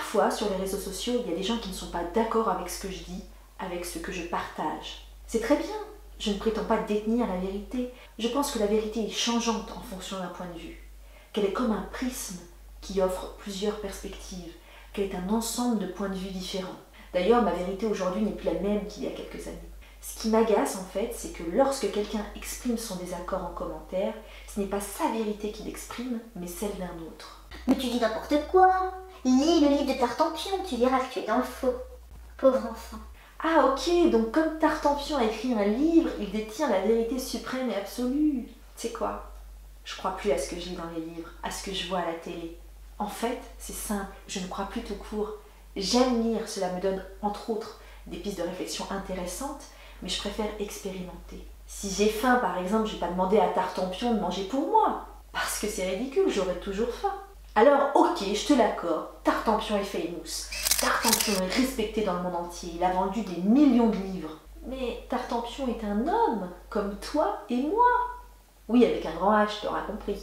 parfois, sur les réseaux sociaux, il y a des gens qui ne sont pas d'accord avec ce que je dis, avec ce que je partage. C'est très bien, je ne prétends pas détenir la vérité. Je pense que la vérité est changeante en fonction d'un point de vue, qu'elle est comme un prisme qui offre plusieurs perspectives, qu'elle est un ensemble de points de vue différents. D'ailleurs, ma vérité aujourd'hui n'est plus la même qu'il y a quelques années. Ce qui m'agace en fait, c'est que lorsque quelqu'un exprime son désaccord en commentaire, ce n'est pas sa vérité qu'il exprime, mais celle d'un autre. Mais tu dis n'importe quoi. Lis le livre de Tartampion, tu verras que tu es dans le faux. Pauvre enfant. Ah ok, donc comme Tartampion a écrit un livre, il détient la vérité suprême et absolue. Tu sais quoi? Je crois plus à ce que je lis dans les livres, à ce que je vois à la télé. En fait, c'est simple, je ne crois plus tout court. J'aime lire, cela me donne entre autres des pistes de réflexion intéressantes, mais je préfère expérimenter. Si j'ai faim par exemple, je ne vais pas demander à Tartampion de manger pour moi, parce que c'est ridicule, j'aurai toujours faim. Alors ok, je te l'accorde, Tartampion est famous. Tartampion est respecté dans le monde entier, il a vendu des millions de livres. Mais Tartampion est un homme, comme toi et moi. Oui, avec un grand H, tu auras compris.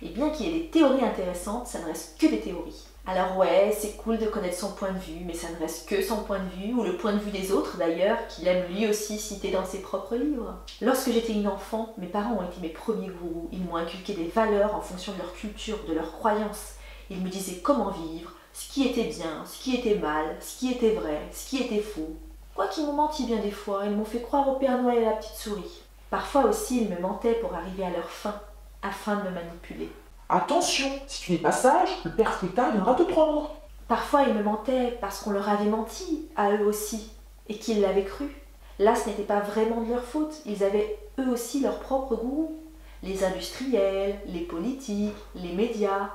Et bien qu'il y ait des théories intéressantes, ça ne reste que des théories. Alors ouais, c'est cool de connaître son point de vue, mais ça ne reste que son point de vue, ou le point de vue des autres d'ailleurs, qu'il aime lui aussi citer dans ses propres livres. Lorsque j'étais une enfant, mes parents ont été mes premiers gourous. Ils m'ont inculqué des valeurs en fonction de leur culture, de leurs croyances. Ils me disaient comment vivre, ce qui était bien, ce qui était mal, ce qui était vrai, ce qui était faux. Quoiqu'ils m'ont menti bien des fois, ils m'ont fait croire au Père Noël et à la petite souris. Parfois aussi, ils me mentaient pour arriver à leur fin, afin de me manipuler. Attention, si tu n'es pas sage, le père Fouettard viendra te prendre. Parfois, ils me mentaient parce qu'on leur avait menti, à eux aussi, et qu'ils l'avaient cru. Là, ce n'était pas vraiment de leur faute, ils avaient eux aussi leurs propres gourous. Les industriels, les politiques, les médias,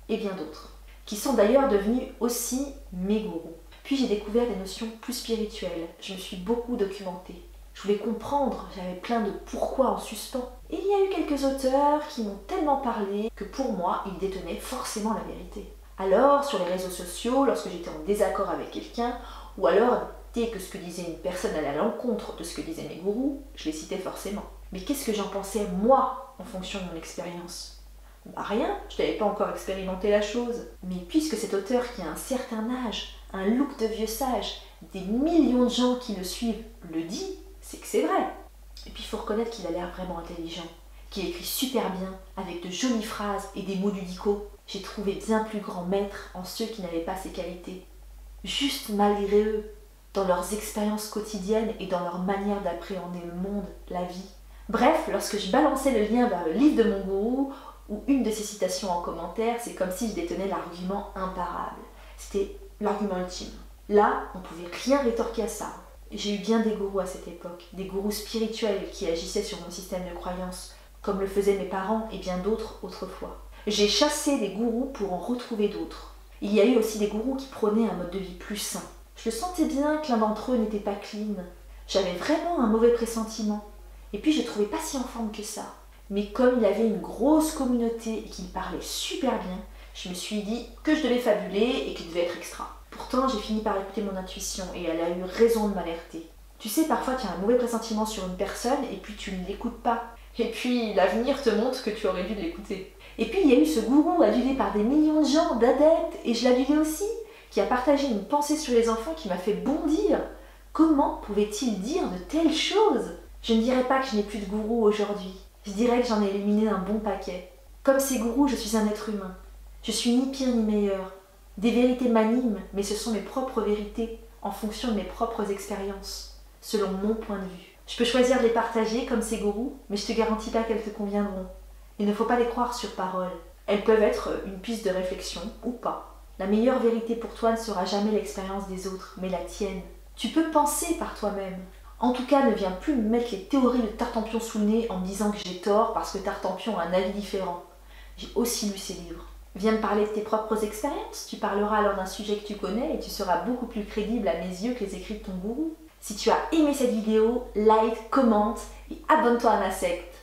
et bien d'autres, qui sont d'ailleurs devenus aussi mes gourous. Puis j'ai découvert des notions plus spirituelles, je me suis beaucoup documentée. Je voulais comprendre, j'avais plein de pourquoi en suspens. Et il y a eu quelques auteurs qui m'ont tellement parlé que pour moi, ils détenaient forcément la vérité. Alors, sur les réseaux sociaux, lorsque j'étais en désaccord avec quelqu'un, ou alors dès que ce que disait une personne allait à l'encontre de ce que disaient mes gourous, je les citais forcément. Mais qu'est-ce que j'en pensais, moi, en fonction de mon expérience? Bah rien, je n'avais pas encore expérimenté la chose. Mais puisque cet auteur qui a un certain âge, un look de vieux sage, des millions de gens qui le suivent le dit, c'est que c'est vrai. Et puis il faut reconnaître qu'il a l'air vraiment intelligent, qu'il écrit super bien, avec de jolies phrases et des mots du dico. J'ai trouvé bien plus grand maître en ceux qui n'avaient pas ces qualités. Juste malgré eux, dans leurs expériences quotidiennes et dans leur manière d'appréhender le monde, la vie. Bref, lorsque je balançais le lien vers le livre de mon gourou, ou une de ses citations en commentaire, c'est comme si je détenais l'argument imparable. C'était l'argument ultime. Là, on ne pouvait rien rétorquer à ça. J'ai eu bien des gourous à cette époque, des gourous spirituels qui agissaient sur mon système de croyances, comme le faisaient mes parents et bien d'autres autrefois. J'ai chassé des gourous pour en retrouver d'autres. Il y a eu aussi des gourous qui prônaient un mode de vie plus sain. Je le sentais bien que l'un d'entre eux n'était pas clean. J'avais vraiment un mauvais pressentiment. Et puis je ne le trouvais pas si en forme que ça. Mais comme il avait une grosse communauté et qu'il parlait super bien, je me suis dit que je devais fabuler et qu'il devait être extra. Pourtant, j'ai fini par écouter mon intuition et elle a eu raison de m'alerter. Tu sais, parfois tu as un mauvais pressentiment sur une personne et puis tu ne l'écoutes pas. Et puis l'avenir te montre que tu aurais dû l'écouter. Et puis il y a eu ce gourou adulé par des millions de gens, d'adeptes, et je l'adulais aussi, qui a partagé une pensée sur les enfants qui m'a fait bondir. Comment pouvait-il dire de telles choses? Je ne dirais pas que je n'ai plus de gourou aujourd'hui. Je dirais que j'en ai éliminé un bon paquet. Comme ces gourous, je suis un être humain. Je suis ni pire ni meilleur. Des vérités m'animent, mais ce sont mes propres vérités, en fonction de mes propres expériences, selon mon point de vue. Je peux choisir de les partager comme ces gourous, mais je te garantis pas qu'elles te conviendront. Il ne faut pas les croire sur parole. Elles peuvent être une piste de réflexion ou pas. La meilleure vérité pour toi ne sera jamais l'expérience des autres, mais la tienne. Tu peux penser par toi-même. En tout cas, ne viens plus me mettre les théories de Tartampion sous le nez en me disant que j'ai tort parce que Tartampion a un avis différent. J'ai aussi lu ses livres. Viens me parler de tes propres expériences, tu parleras alors d'un sujet que tu connais et tu seras beaucoup plus crédible à mes yeux que les écrits de ton gourou. Si tu as aimé cette vidéo, like, commente et abonne-toi à ma secte.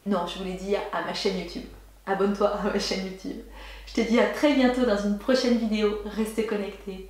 Non, je voulais dire à ma chaîne YouTube. Abonne-toi à ma chaîne YouTube. Je te dis à très bientôt dans une prochaine vidéo. Restez connectés.